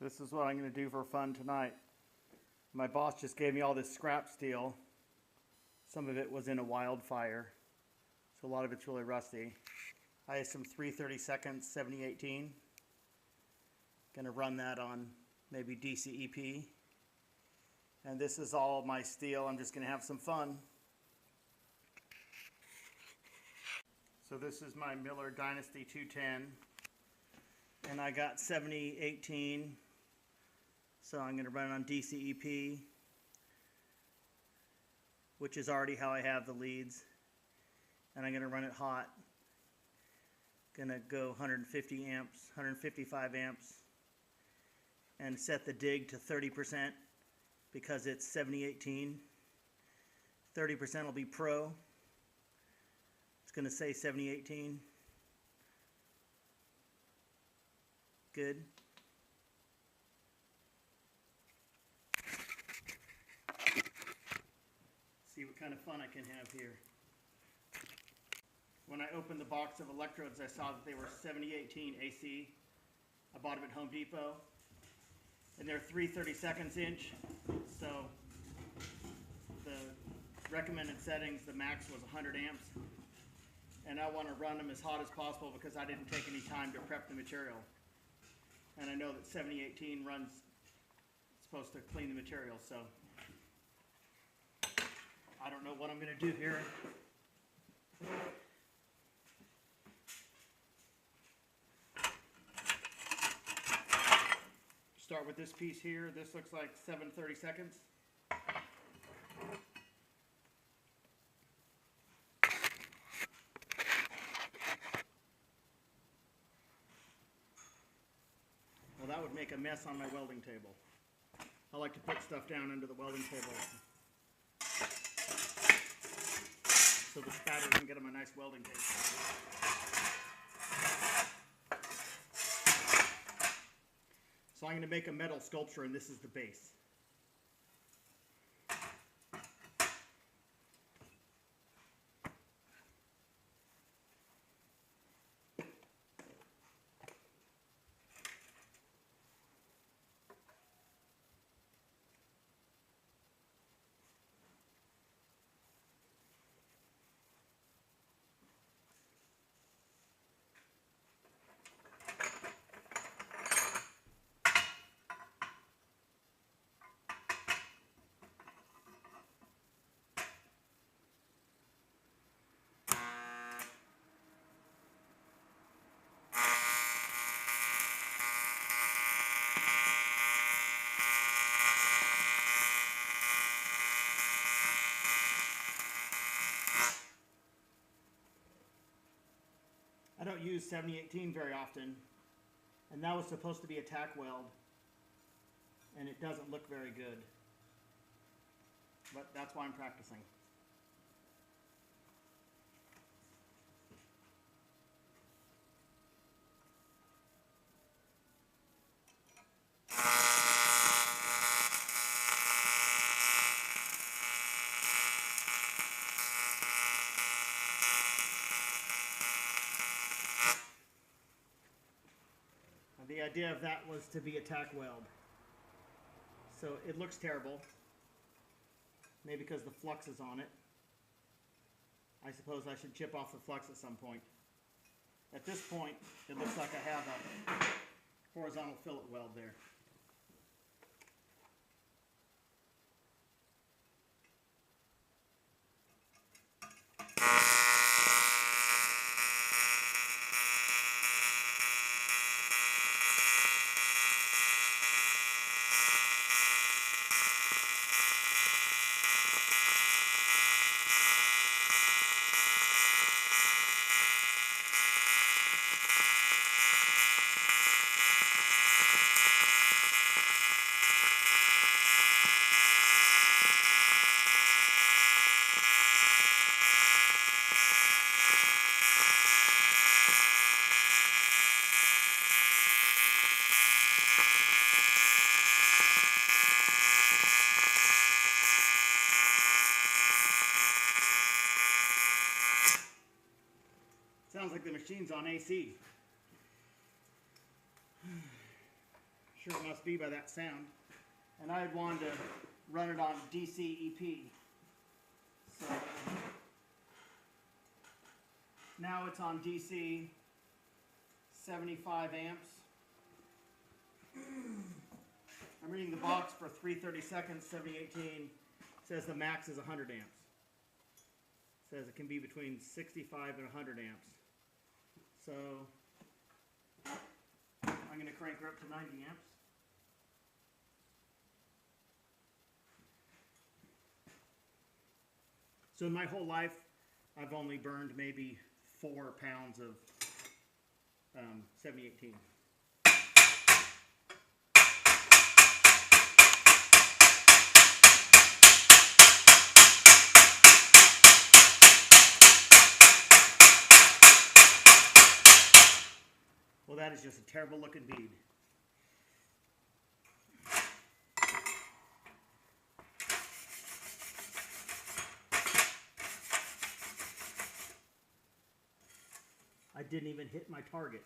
This is what I'm going to do for fun tonight. My boss just gave me all this scrap steel. Some of it was in a wildfire, so a lot of it's really rusty. I have some 3/32 7018. Going to run that on maybe DCEP. And this is all my steel. I'm just going to have some fun. So this is my Miller Dynasty 210. And I got 7018. So I'm going to run it on DCEP, which is already how I have the leads. And I'm going to run it hot. Going to go 150 amps, 155 amps. And set the dig to 30% because it's 7018. 30% will be pro. It's going to say 7018. Good. See what kind of fun I can have here. When I opened the box of electrodes, I saw that they were 7018 AC. I bought them at Home Depot. And they're 3/32 inch. So the recommended settings, the max was 100 amps. And I want to run them as hot as possible because I didn't take any time to prep the material. And I know that 7018 runs, it's supposed to clean the material, so I don't know what I'm going to do here. Start with this piece here. This looks like 7/32. Well, that would make a mess on my welding table. I like to put stuff down under the welding table so the spatter doesn't get on my nice welding table. So I'm going to make a metal sculpture, and this is the base. I don't use 7018 very often, and that was supposed to be a tack weld, and it doesn't look very good, but that's why I'm practicing. The idea of that was to be a tack weld. So it looks terrible. Maybe because the flux is on it. I suppose I should chip off the flux at some point. At this point, it looks like I have a horizontal fillet weld there. Sounds like the machine's on AC. Sure it must be by that sound. And I had wanted to run it on DC EP. So now it's on DC 75 amps. I'm reading the box for 3/32, 7018. Says the max is 100 amps. Says it can be between 65 and 100 amps. So I'm going to crank her up to 90 amps. So in my whole life, I've only burned maybe 4 pounds of 7018. Well, that is just a terrible looking bead. I didn't even hit my target.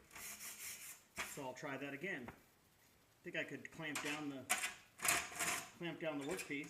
So I'll try that again. I think I could clamp down the workpiece.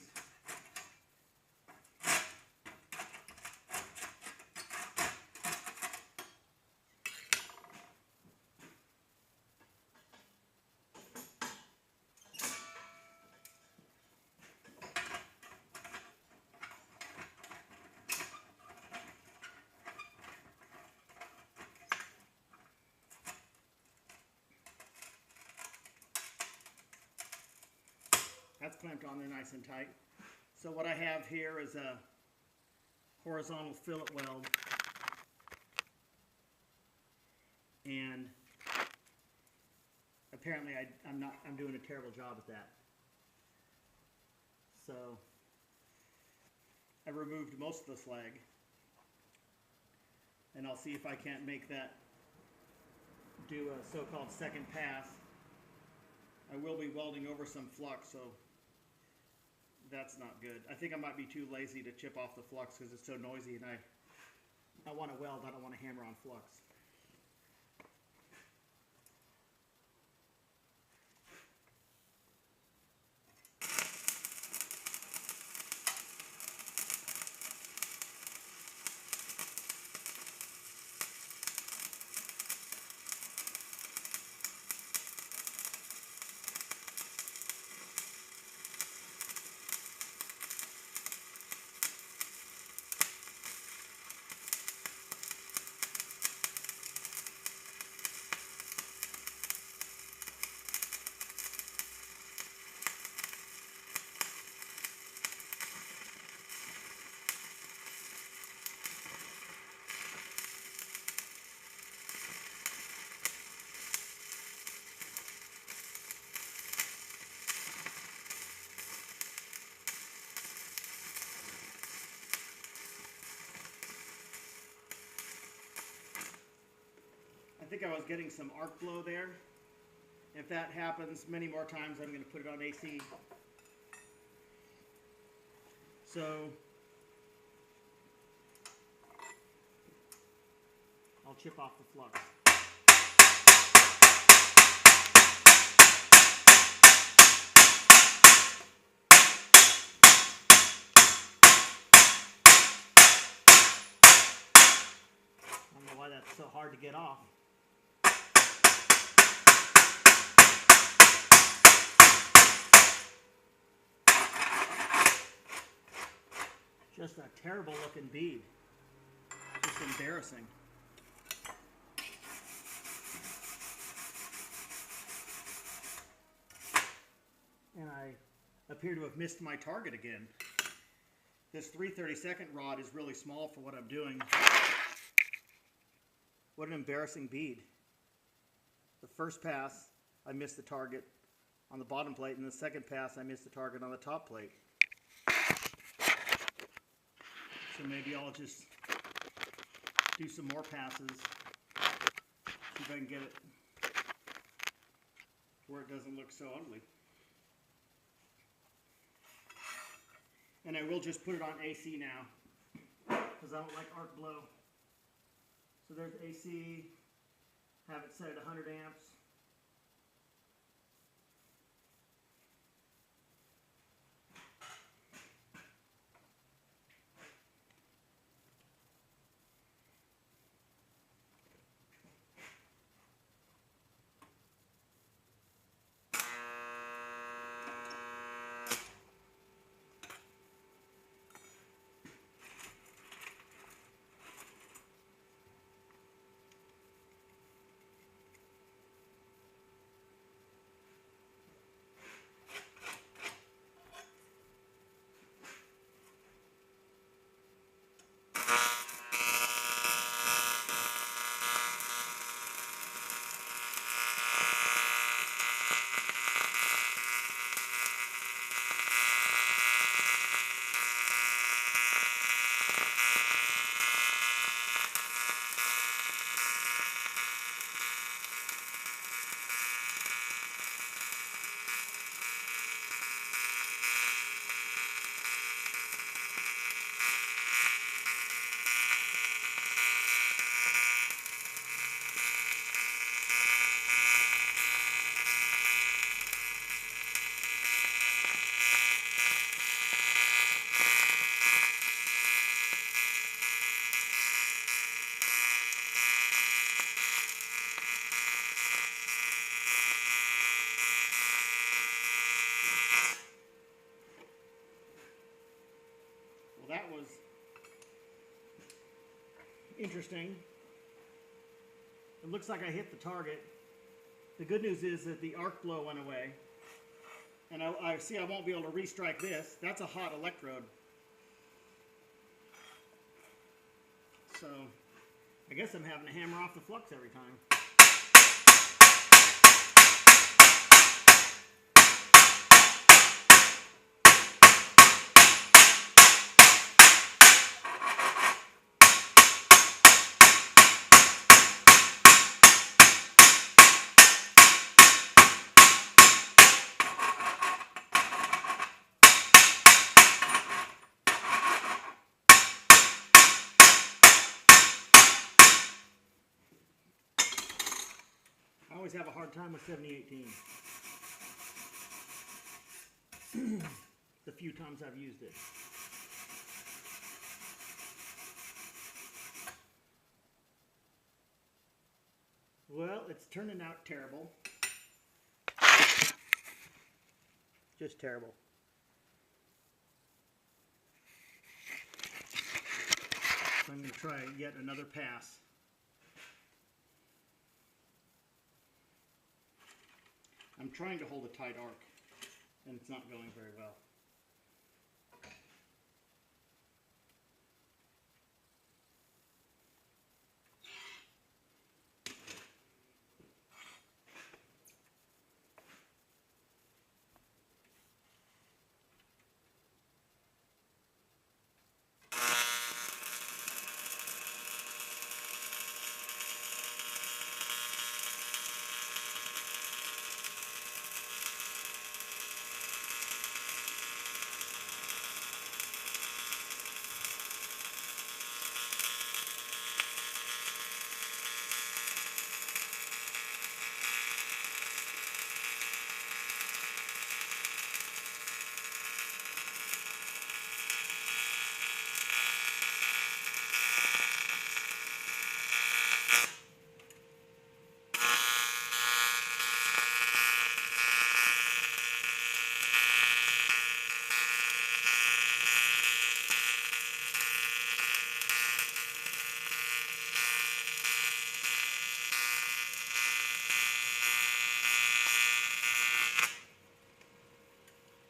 That's clamped on there nice and tight. So what I have here is a horizontal fillet weld. And apparently I'm doing a terrible job at that. So I removed most of the slag. And I'll see if I can't make that do a so-called second pass. I will be welding over some flux, so that's not good. I think I might be too lazy to chip off the flux because it's so noisy, and I want to weld, I don't want to hammer on flux. I think I was getting some arc flow there. If that happens many more times, I'm going to put it on AC. So I'll chip off the flux. I don't know why that's so hard to get off. Just a terrible looking bead. Just embarrassing. And I appear to have missed my target again. This 3/32 rod is really small for what I'm doing. What an embarrassing bead. The first pass, I missed the target on the bottom plate, and the second pass, I missed the target on the top plate. So maybe I'll just do some more passes, see if I can get it where it doesn't look so ugly. And I will just put it on AC now, because I don't like arc blow. So there's AC, have it set at 100 amps. interesting. It looks like I hit the target. The good news is that the arc flow went away. And I see I won't be able to restrike this. That's a hot electrode. So I guess I'm having to hammer off the flux every time. I always have a hard time with 7018. The few times I've used it. Well, it's turning out terrible. Just terrible. So I'm going to try yet another pass. I'm trying to hold a tight arc, and it's not going very well.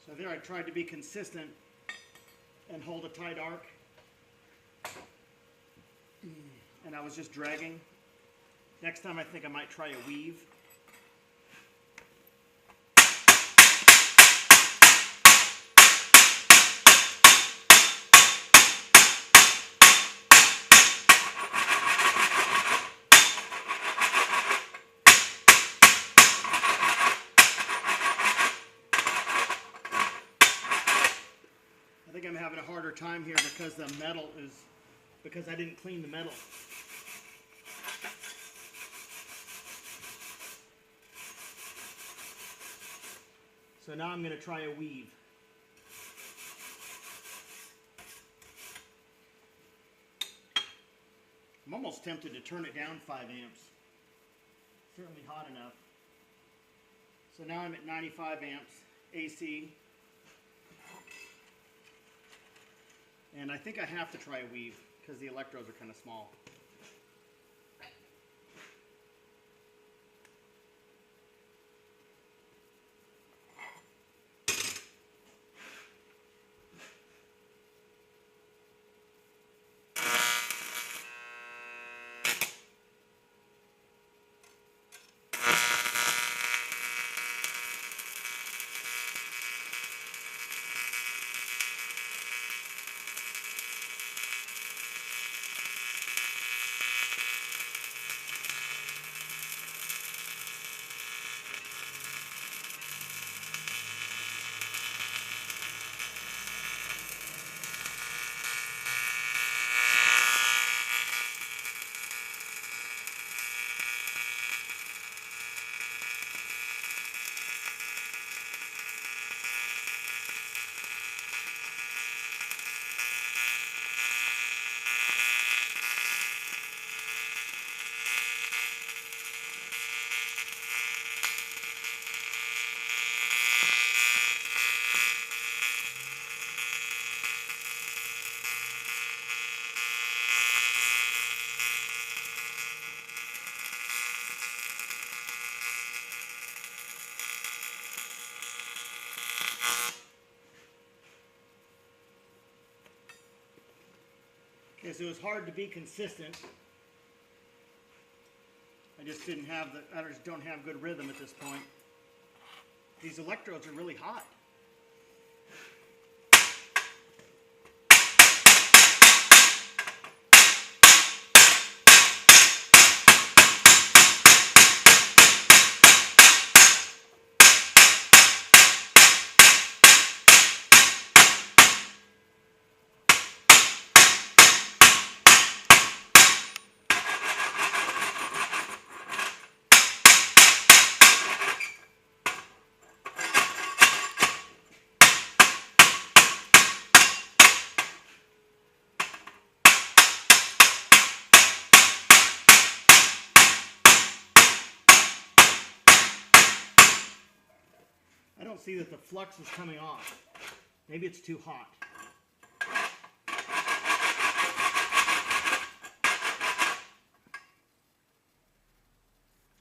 So there I tried to be consistent and hold a tight arc. And I was just dragging. Next time I think I might try a weave. I think I'm having a harder time here because the metal is, because I didn't clean the metal. So now I'm going to try a weave. I'm almost tempted to turn it down 5 amps. Certainly hot enough. So now I'm at 95 amps AC. And I think I have to try a weave because the electrodes are kind of small. Okay, so it was hard to be consistent. I just don't have good rhythm at this point. These electrodes are really hot. I don't see that the flux is coming off. Maybe it's too hot.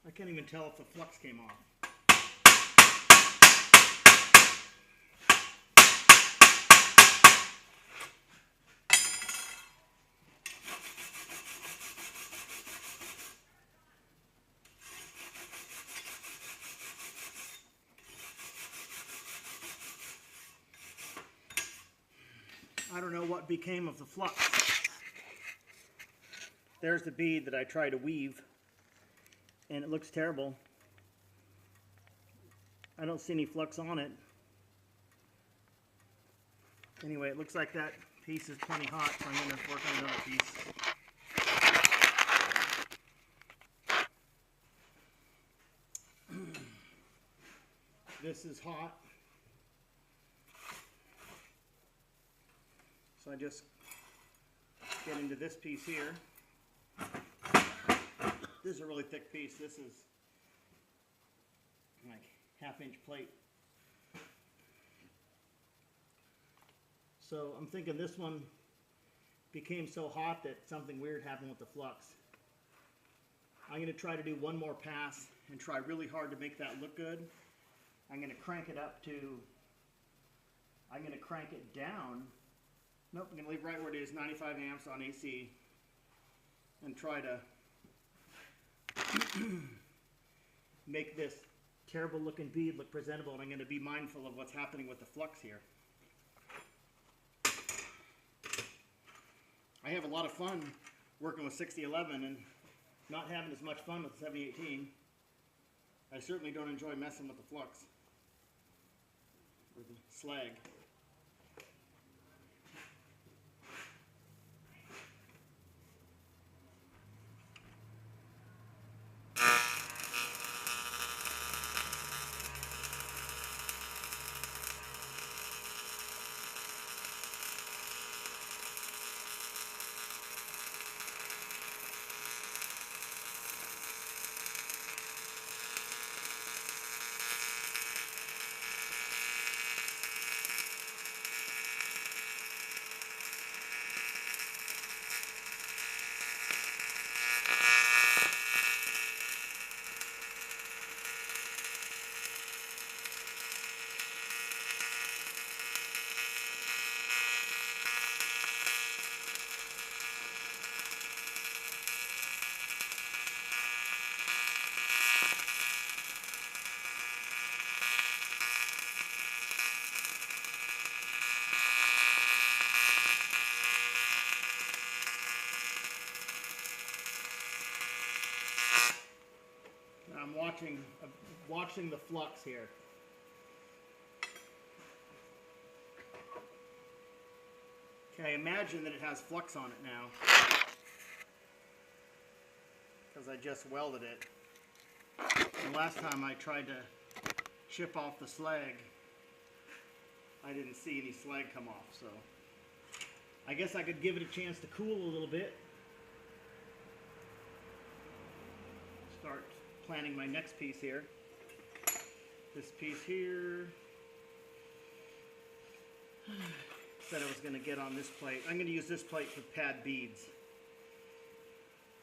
I can't even tell if the flux came off. I don't know what became of the flux. There's the bead that I tried to weave, and it looks terrible. I don't see any flux on it. Anyway, it looks like that piece is plenty hot, so I'm going to work on another piece. This is hot. So I just get into this piece here. This is a really thick piece. This is like half-inch plate. So I'm thinking this one became so hot that something weird happened with the flux. I'm going to try to do one more pass and try really hard to make that look good. I'm going to crank it up to, I'm going to crank it down. Nope, I'm going to leave right where it is, 95 amps on AC, and try to make this terrible looking bead look presentable, and I'm going to be mindful of what's happening with the flux here. I have a lot of fun working with 6011 and not having as much fun with 7018. I certainly don't enjoy messing with the flux or the slag. I'm watching the flux here. Okay, imagine that it has flux on it now, because I just welded it. The last time I tried to chip off the slag, I didn't see any slag come off, so I guess I could give it a chance to cool a little bit. Start planning my next piece here. This piece here, said I was going to get on this plate. I'm going to use this plate for pad beads.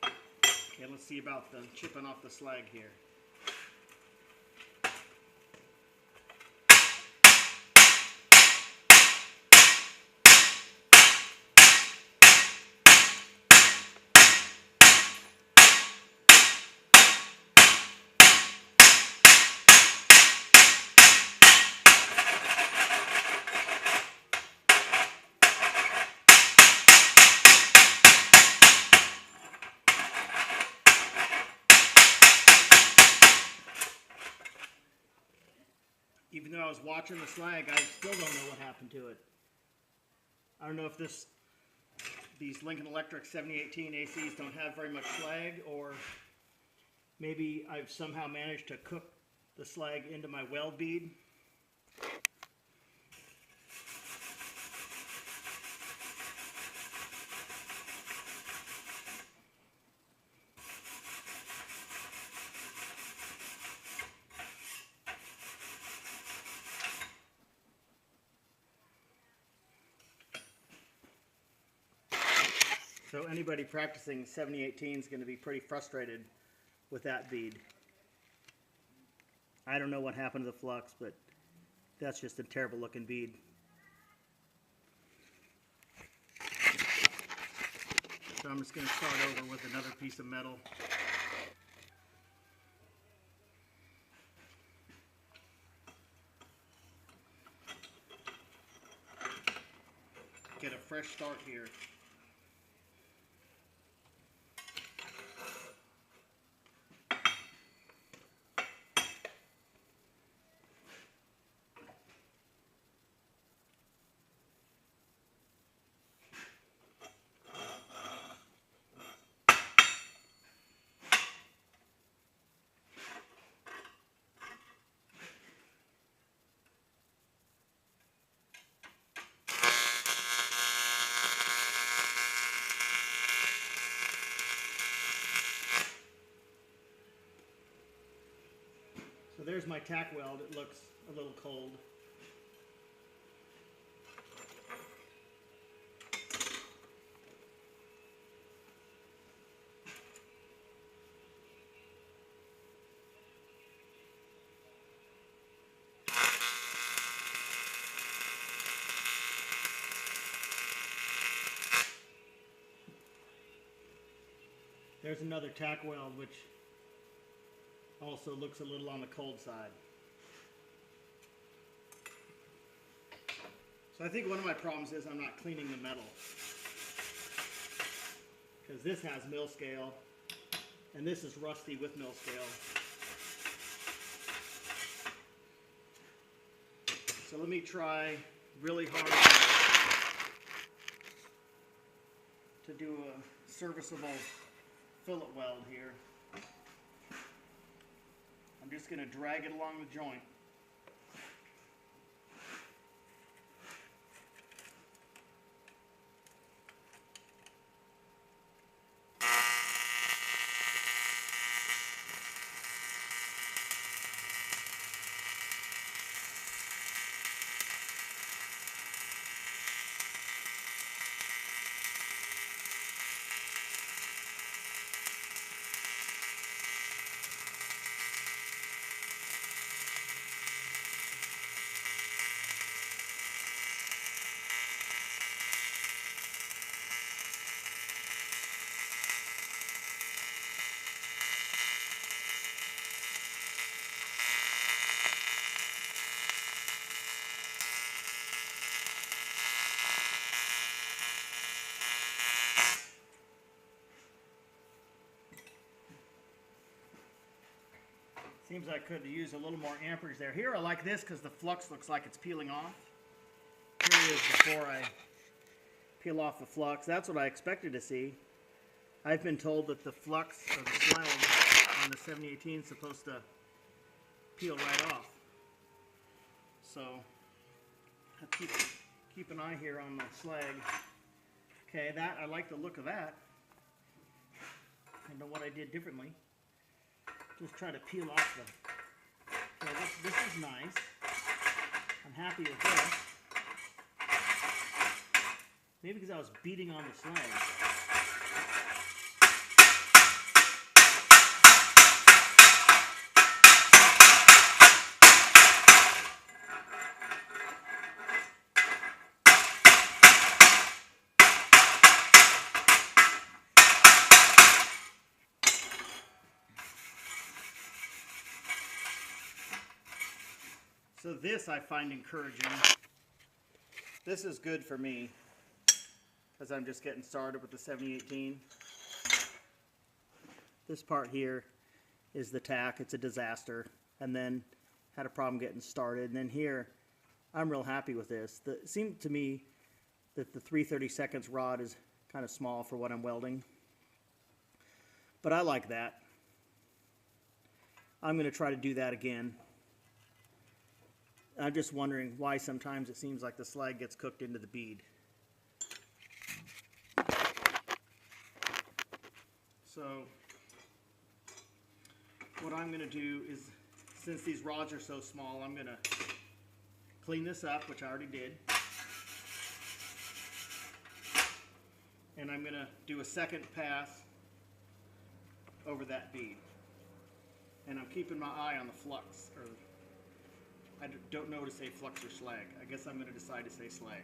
Okay, let's see about the chipping off the slag here. Even though I was watching the slag, I still don't know what happened to it. I don't know if these Lincoln Electric 7018 ACs don't have very much slag, or maybe I've somehow managed to cook the slag into my weld bead. So anybody practicing 7018 is going to be pretty frustrated with that bead. I don't know what happened to the flux, but that's just a terrible looking bead. So I'm just going to start over with another piece of metal. Get a fresh start here. So there's my tack weld. It looks a little cold. There's another tack weld, which also looks a little on the cold side. So I think one of my problems is I'm not cleaning the metal, because this has mill scale and this is rusty with mill scale. So let me try really hard to do a serviceable fillet weld here. I'm just going to drag it along the joint. Seems I could use a little more amperage there. Here I like this because the flux looks like it's peeling off. Here it is before I peel off the flux. That's what I expected to see. I've been told that the flux or the slag on the 7018 is supposed to peel right off. So I'll keep an eye here on the slag. Okay, that I like the look of that. I know what I did differently. Just try to peel off the. Okay, this is nice. I'm happy with this. Maybe because I was beating on the slag. So this I find encouraging. This is good for me because I'm just getting started with the 7018. This part here is the tack. It's a disaster. And then had a problem getting started. And then here, I'm real happy with this. It seemed to me that the 3/32 rod is kind of small for what I'm welding. But I like that. I'm going to try to do that again. I'm just wondering why sometimes it seems like the slag gets cooked into the bead. So what I'm going to do is, since these rods are so small, I'm going to clean this up, which I already did. And I'm going to do a second pass over that bead. And I'm keeping my eye on the flux, or I don't know to say flux or slag. I guess I'm going to decide to say slag.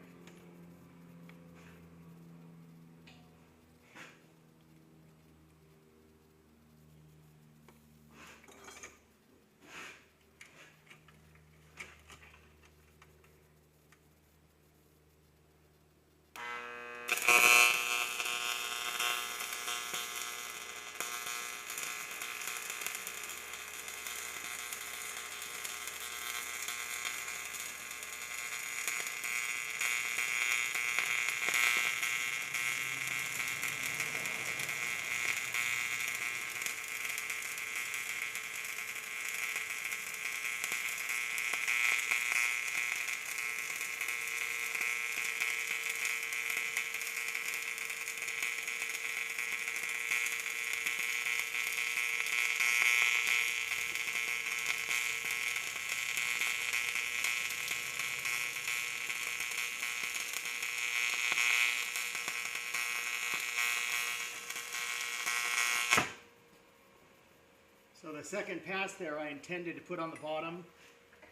So the second pass there I intended to put on the bottom,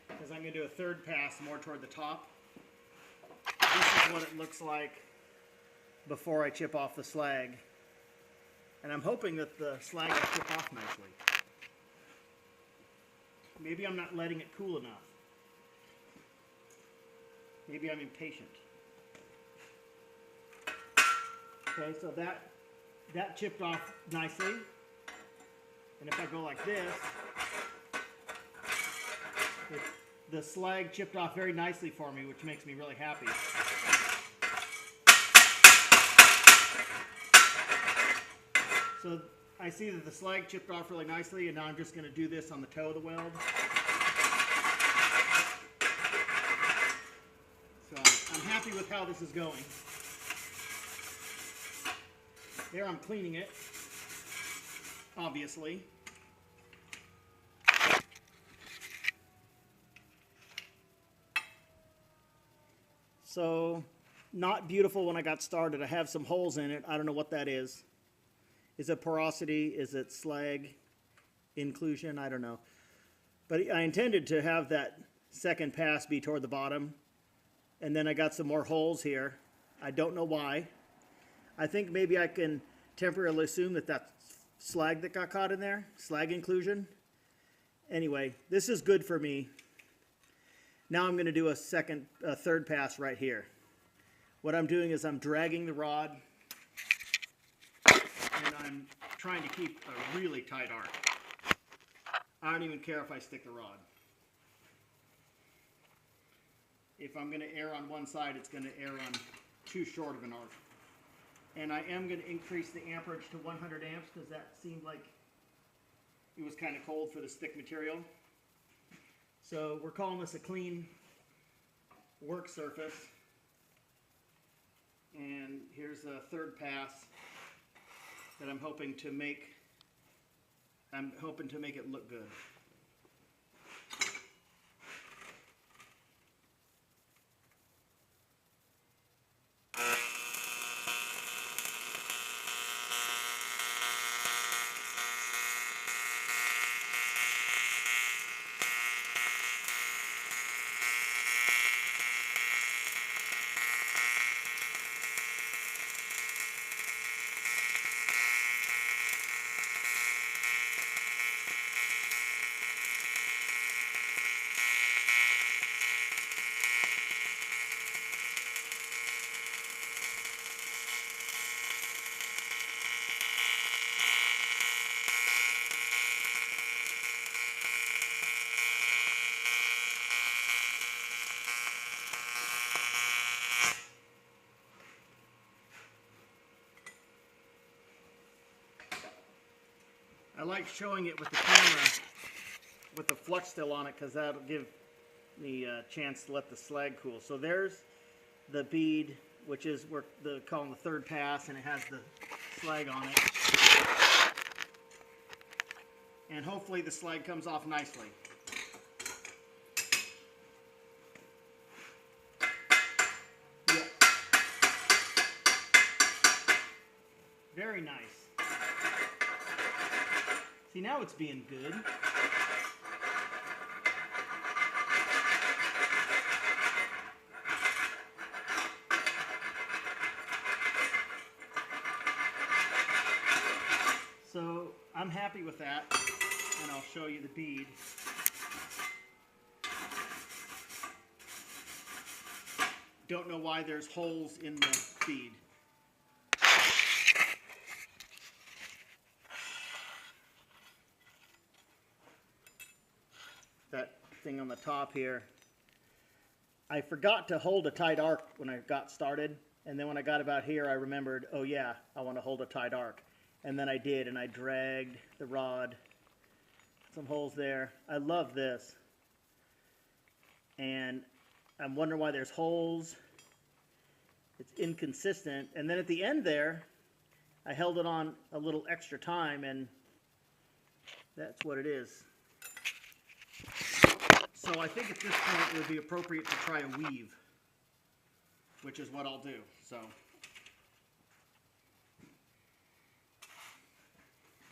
because I'm going to do a third pass more toward the top. This is what it looks like before I chip off the slag. And I'm hoping that the slag will chip off nicely. Maybe I'm not letting it cool enough. Maybe I'm impatient. Okay, so that chipped off nicely. And if I go like this, the slag chipped off very nicely for me, which makes me really happy. So I see that the slag chipped off really nicely, and now I'm just going to do this on the toe of the weld. So I'm happy with how this is going. There I'm cleaning it, obviously. So, not beautiful when I got started. I have some holes in it. I don't know what that is. Is it porosity? Is it slag inclusion? I don't know. But I intended to have that second pass be toward the bottom. And then I got some more holes here. I don't know why. I think maybe I can temporarily assume that that's slag that got caught in there. Slag inclusion. Anyway, this is good for me. Now I'm going to do a third pass right here. What I'm doing is I'm dragging the rod, and I'm trying to keep a really tight arc. I don't even care if I stick the rod. If I'm going to err on one side, it's going to err on too short of an arc. And I am going to increase the amperage to 100 amps because that seemed like it was kind of cold for the stick material. So we're calling this a clean work surface. And here's a third pass that I'm hoping to make it look good. like showing it with the camera with the flux still on it because that'll give me a chance to let the slag cool. So there's the bead, which is we're calling the third pass, and it has the slag on it. And hopefully the slag comes off nicely. Yeah. Very nice. See, now it's being good. So I'm happy with that, and I'll show you the bead. Don't know why there's holes in the bead. That thing on the top here. I forgot to hold a tight arc when I got started, and then when I got about here I remembered, oh yeah, I want to hold a tight arc. And then I did, and I dragged the rod. Some holes there. I love this. And I'm wondering why there's holes. It's inconsistent. And then at the end there, I held it on a little extra time, and that's what it is. So I think at this point it would be appropriate to try a weave, which is what I'll do. So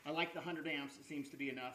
I like the 100 amps. It seems to be enough.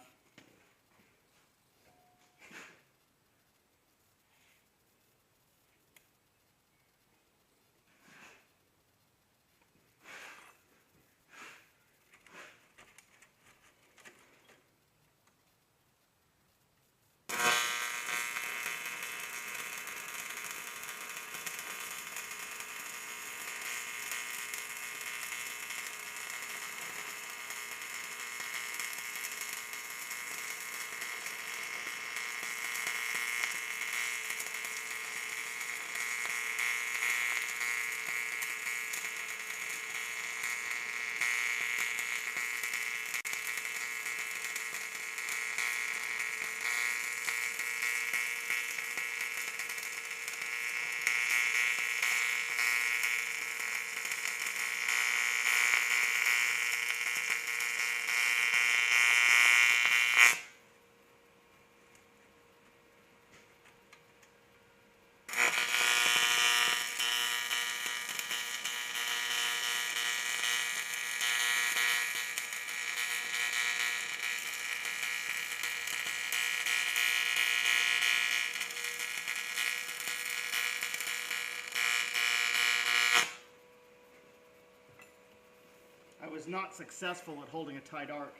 Was not successful at holding a tight arc.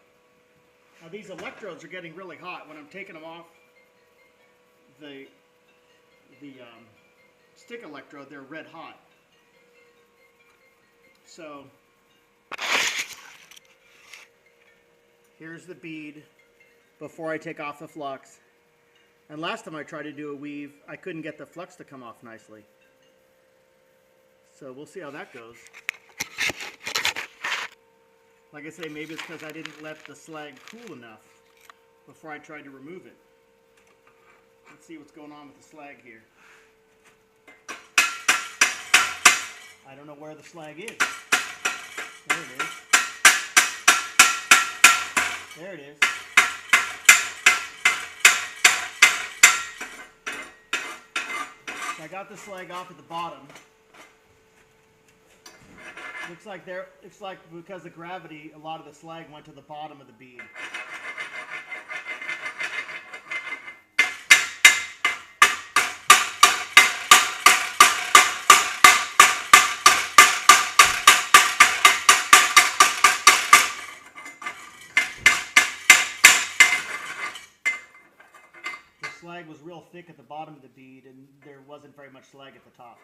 Now these electrodes are getting really hot. When I'm taking them off the stick electrode, they're red hot. So here's the bead before I take off the flux. And last time I tried to do a weave, I couldn't get the flux to come off nicely. So we'll see how that goes. Like I say, maybe it's because I didn't let the slag cool enough before I tried to remove it. Let's see what's going on with the slag here. I don't know where the slag is. There it is. There it is. So I got the slag off at the bottom. Looks like because of gravity, a lot of the slag went to the bottom of the bead. The slag was real thick at the bottom of the bead, and there wasn't very much slag at the top.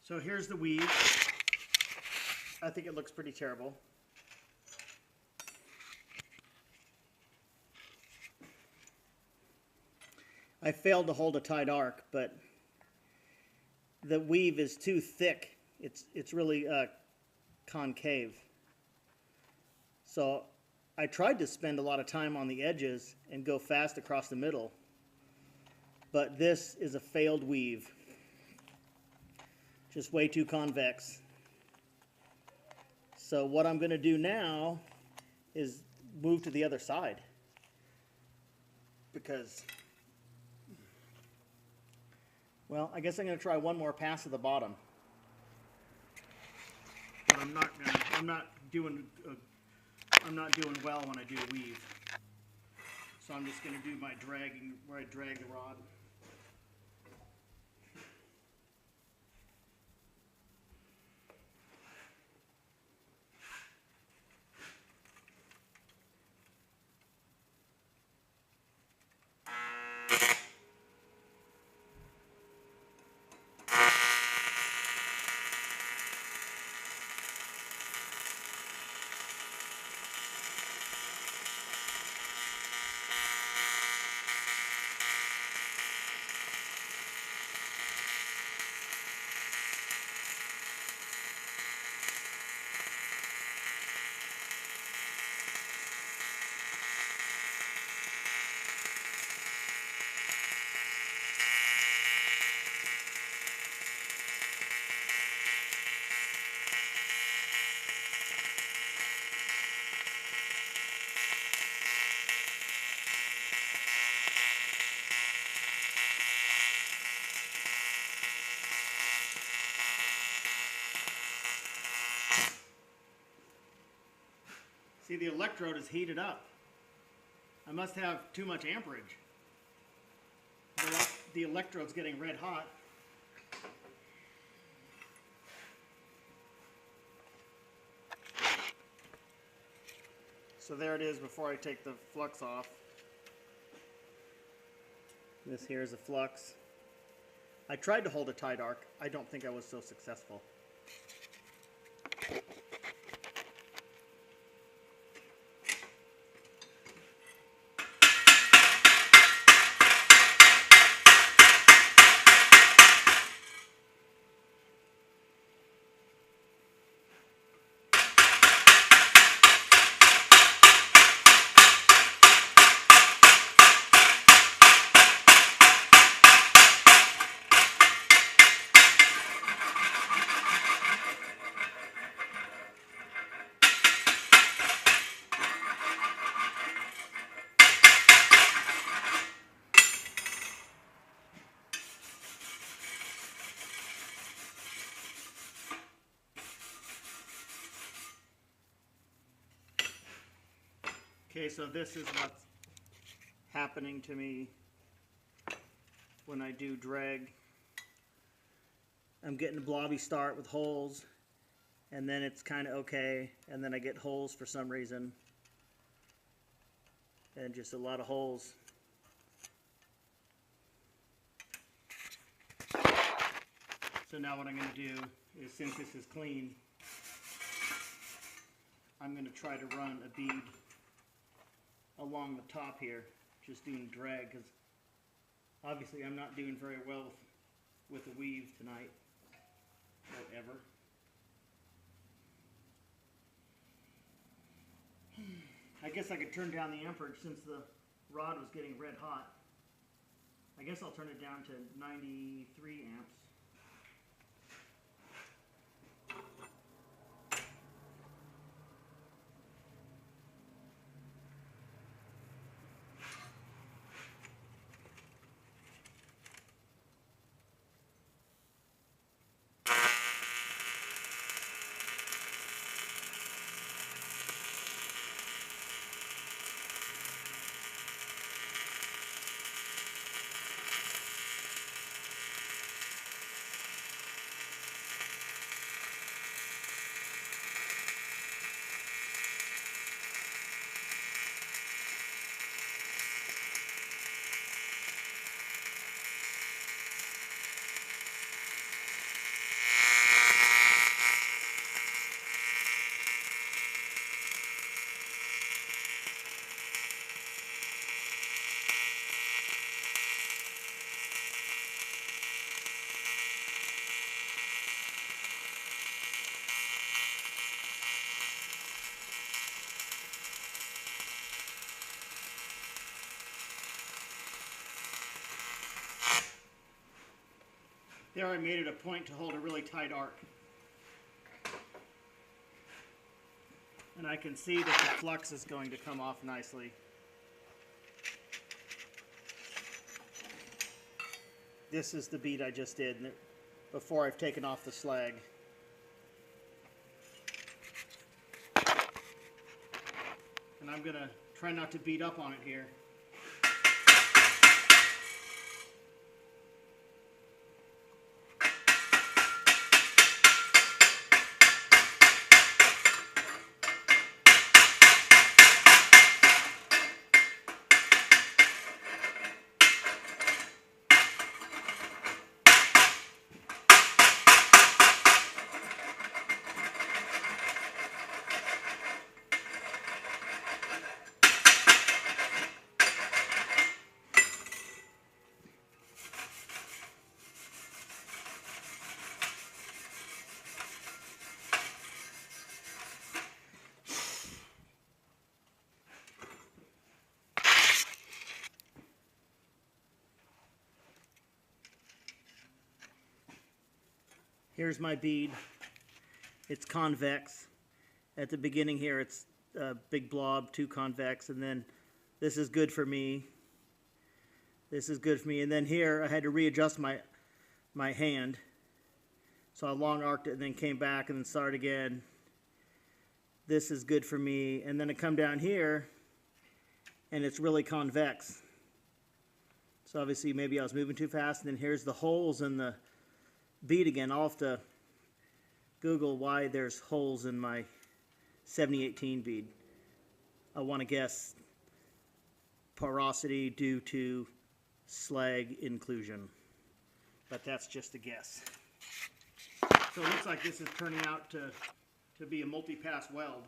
So here's the weave. I think it looks pretty terrible. I failed to hold a tight arc, but the weave is too thick. It's really concave. So I tried to spend a lot of time on the edges and go fast across the middle, but this is a failed weave. Just way too convex. So what I'm going to do now is move to the other side, because, well, I guess I'm going to try one more pass at the bottom. But I'm not doing well when I do weave. So I'm just going to do my dragging where I drag the rod. See, the electrode is heated up. I must have too much amperage. The electrode's getting red hot. So there it is before I take the flux off. This here is a flux. I tried to hold a tight arc. I don't think I was so successful. Okay, so this is what's happening to me when I do drag. I'm getting a blobby start with holes, and then it's kind of okay, and then I get holes for some reason, and just a lot of holes. So now what I'm going to do is, since this is clean, I'm going to try to run a bead along the top here, just doing drag, because obviously I'm not doing very well with the weave tonight, or ever. I guess I could turn down the amperage since the rod was getting red hot. I guess I'll turn it down to 93 amps. There I made it a point to hold a really tight arc. And I can see that the flux is going to come off nicely. This is the bead I just did before I've taken off the slag. And I'm going to try not to beat up on it here. Here's my bead. It's convex. At the beginning here it's a big blob, too convex, and then this is good for me. This is good for me. And then here I had to readjust my hand. So I long arced it and then came back and then started again. This is good for me. And then I come down here and it's really convex. So obviously maybe I was moving too fast. And then here's the holes in the bead again. I'll have to Google why there's holes in my 7018 bead. I want to guess porosity due to slag inclusion, but that's just a guess. So it looks like this is turning out to be a multi-pass weld.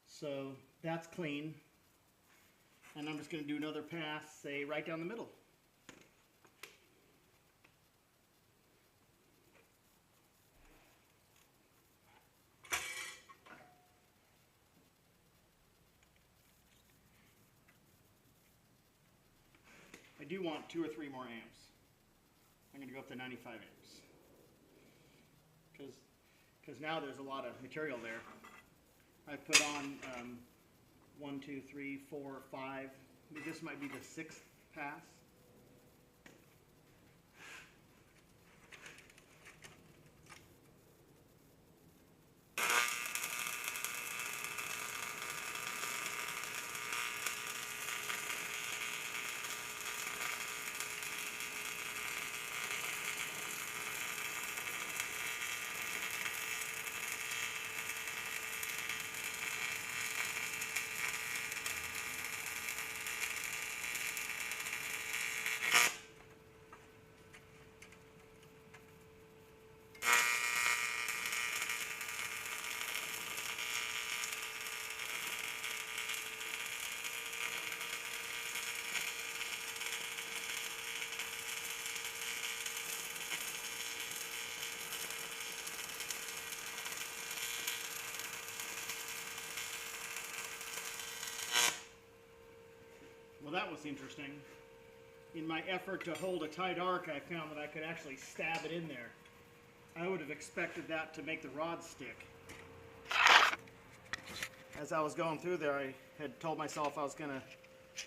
So that's clean, and I'm just going to do another pass, say right down the middle. I do want 2 or 3 more amps. I'm going to go up to 95 amps. Because now there's a lot of material there. I put on 1, 2, 3, 4, 5. This might be the 6th pass. Well, that was interesting. In my effort to hold a tight arc, I found that I could actually stab it in there. I would have expected that to make the rod stick. As I was going through there, I had told myself I was going to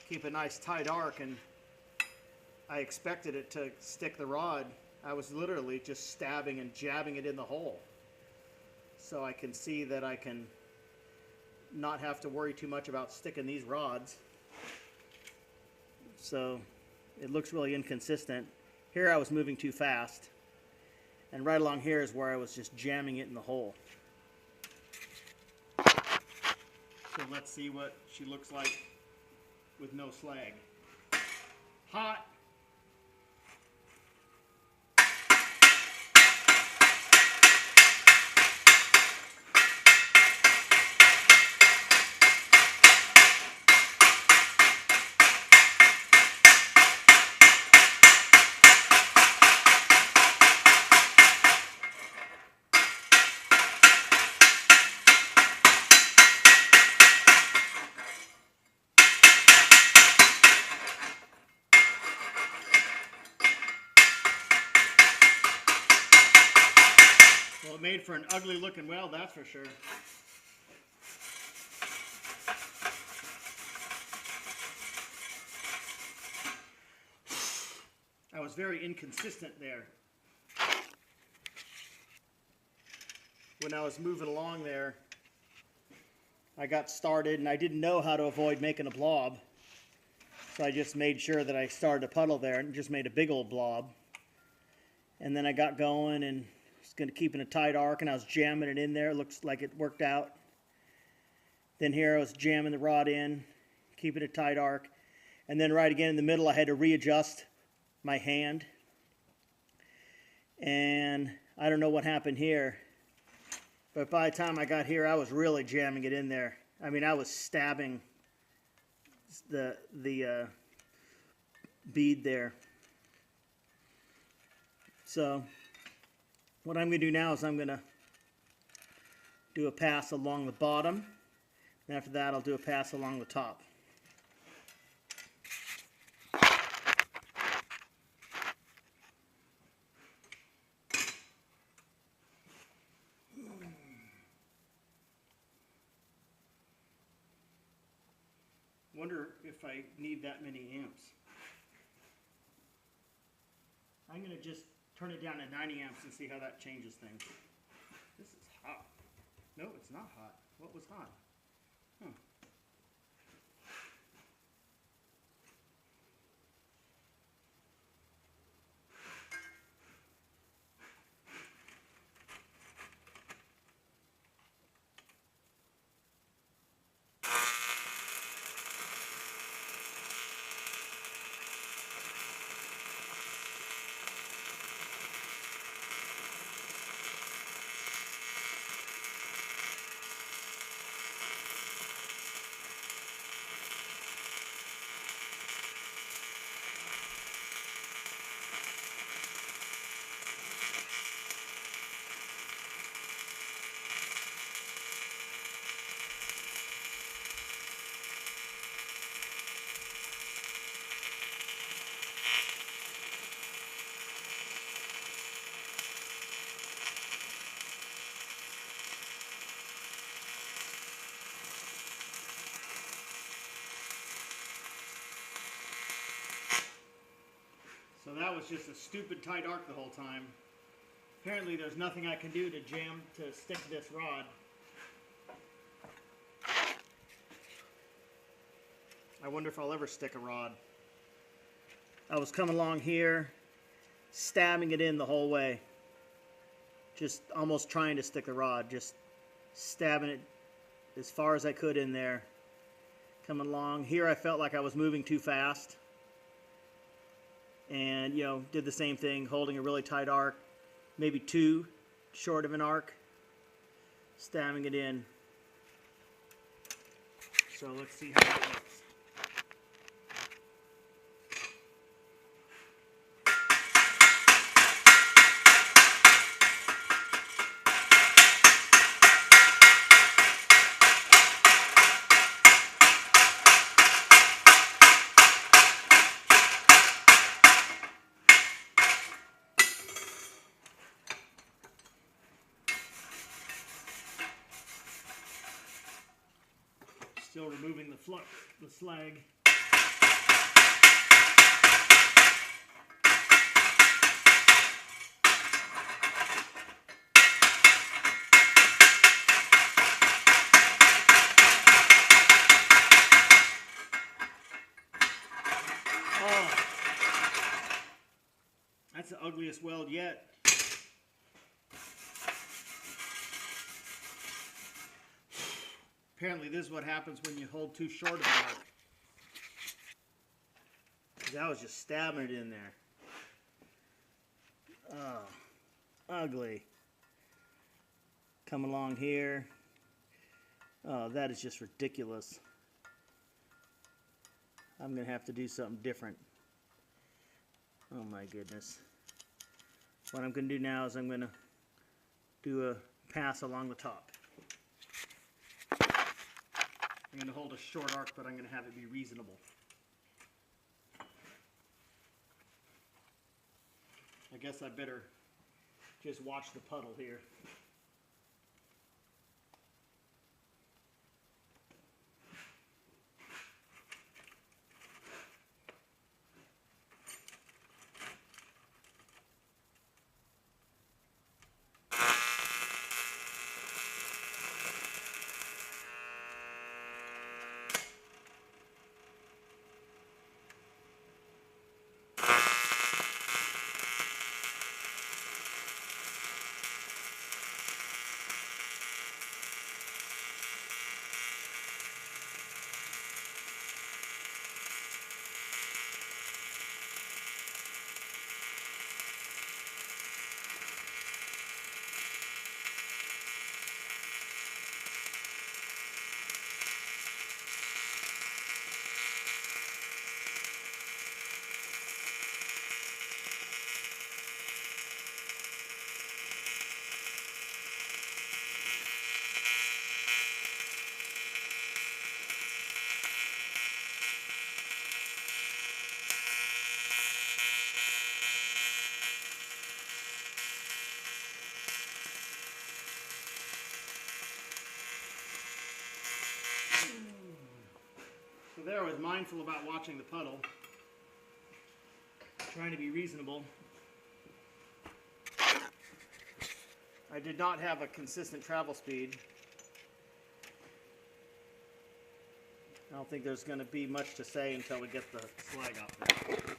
keep a nice tight arc, and I expected it to stick the rod. I was literally just stabbing and jabbing it in the hole. So I can see that I can not have to worry too much about sticking these rods. So it looks really inconsistent. Here I was moving too fast, and right along here is where I was just jamming it in the hole. So let's see what she looks like with no slag. Hot. made for an ugly looking weld, that's for sure. I was very inconsistent there. When I was moving along there, I got started and I didn't know how to avoid making a blob. So I just made sure that I started a puddle there and just made a big old blob. And then I got going and was going to keep in a tight arc and I was jamming it in there. It looks like it worked out. Then here I was jamming the rod in, keeping a tight arc. And then right again in the middle I had to readjust my hand. And I don't know what happened here. But by the time I got here, I was really jamming it in there. I mean, I was stabbing the bead there. So what I'm going to do now is I'm going to do a pass along the bottom. And after that, I'll do a pass along the top. Wonder if I need that many amps. I'm going to just turn it down to 90 amps and see how that changes things. This is hot. No, it's not hot. What was hot? Huh. So that was just a stupid tight arc the whole time. Apparently there's nothing I can do to stick this rod. I wonder if I'll ever stick a rod. I was coming along here, stabbing it in the whole way. Just almost trying to stick the rod, just stabbing it as far as I could in there. Coming along. Here I felt like I was moving too fast. And, you know, did the same thing, holding a really tight arc, maybe too short of an arc, stabbing it in. So let's see how that looks. Still removing the slag. Oh, that's the ugliest weld yet. Apparently this is what happens when you hold too short of an arc. Because I was just stabbing it in there. Oh, ugly. Come along here. Oh, that is just ridiculous. I'm going to have to do something different. Oh my goodness. What I'm going to do now is I'm going to do a pass along the top. I'm going to hold a short arc, but I'm going to have it be reasonable. I guess I better just watch the puddle here. there I was mindful about watching the puddle, trying to be reasonable. I did not have a consistent travel speed. I don't think there's going to be much to say until we get the slag off there.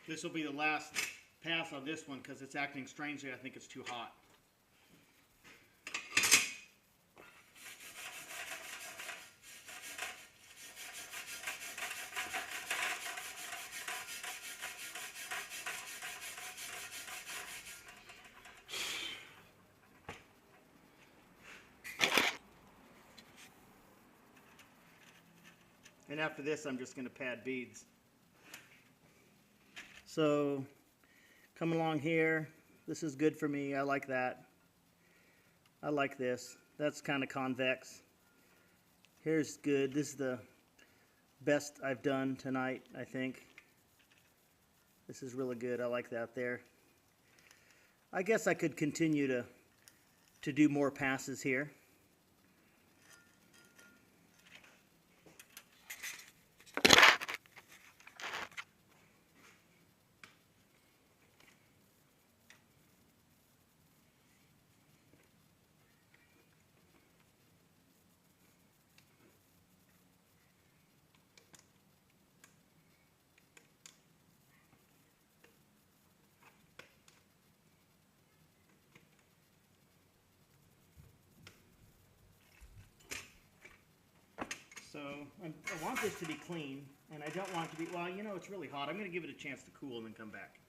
This will be the last pass on this one because it's acting strangely. I think it's too hot. And after this, I'm just going to pad beads. So, come along here. This is good for me. I like that. I like this. That's kind of convex. Here's good. This is the best I've done tonight, I think. This is really good. I like that there. I guess I could continue to do more passes here. So I want this to be clean, and I don't want it to be, well, you know, it's really hot. I'm going to give it a chance to cool and then come back.